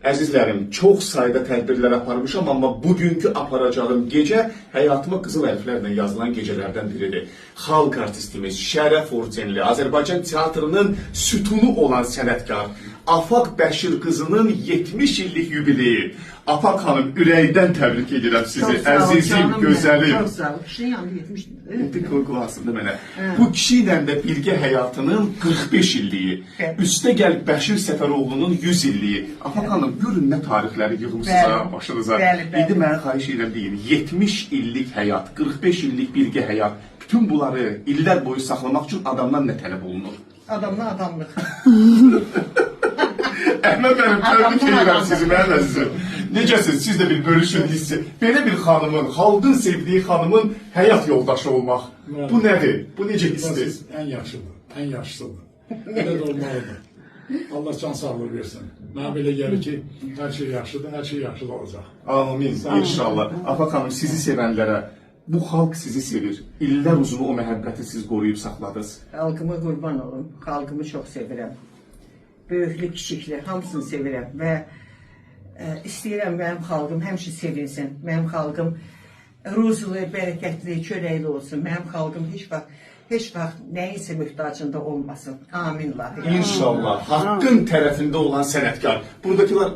Əzizlərim, çox sayda tədbirlər aparmışam, amma bugünkü aparacağım gecə həyatıma qızıl hərflərlə yazılan gecələrdən biridir. Xalq artistimiz, şərəf ordenli, Azərbaycan teatrının sütunu olan sənətkar Afaq Bəşir qızının 70 illik yubileyi. Afaq xanım, ürəkdən təbrik edirəm sizi, əzizim, gözəlim. Çox sağ ol, kişinin yanında 70 ildir. Bir qorqulasında mənə. Bu kişi ilə də birgə həyatının 45 illiyi, üstə gəl Bəşir Səfəroğlu'nun 100 illiyi. Afaq xanım, görün nə tarixləri yığmışsınız başınıza. İndi mənə xahiş edirəm deyin, 70 illik həyat, 45 illik birgə həyat, bütün bunları illər boyu saxlamaq üçün adamdan nə tələb olunur? Adamdan adamlıq. Əhməd mənim, təbrik edirəm sizi, mənim əzizim. Necəsiniz, siz də bir bölüşün hissi. Belə bir xanımın, xalqın sevdiyi xanımın həyat yoldaşı olmaq. Bu nədir? Bu necə hissdir? Ən yaxşıdır, ən yaxşısıdır. Belə də olmalıdır. Allah can sağlığı versin. Mənə belə gəlir ki, hər şey yaxşıdır, hər şey yaxşı da olacaq. Amin, inşallah. Afaq xanım, sizi sevənlərə, bu xalq sizi sevir. İllər uzunu o məhəbbəti siz qoruyub saxladınız. Xalqıma qurban olun, xalqımı çox sevirəm. Böyüklü, kiçikli, hamısını sevirəm və istəyirəm mənim xalqım həmişə sevinsin. Mənim xalqım ruzlu, bərəkətli, çörəkli olsun. Mənim xalqım heç vaxt nəyisə möhtacında olmasın. Amin. İnşallah. Haqqın tərəfində olan sənətkar. Buradakılar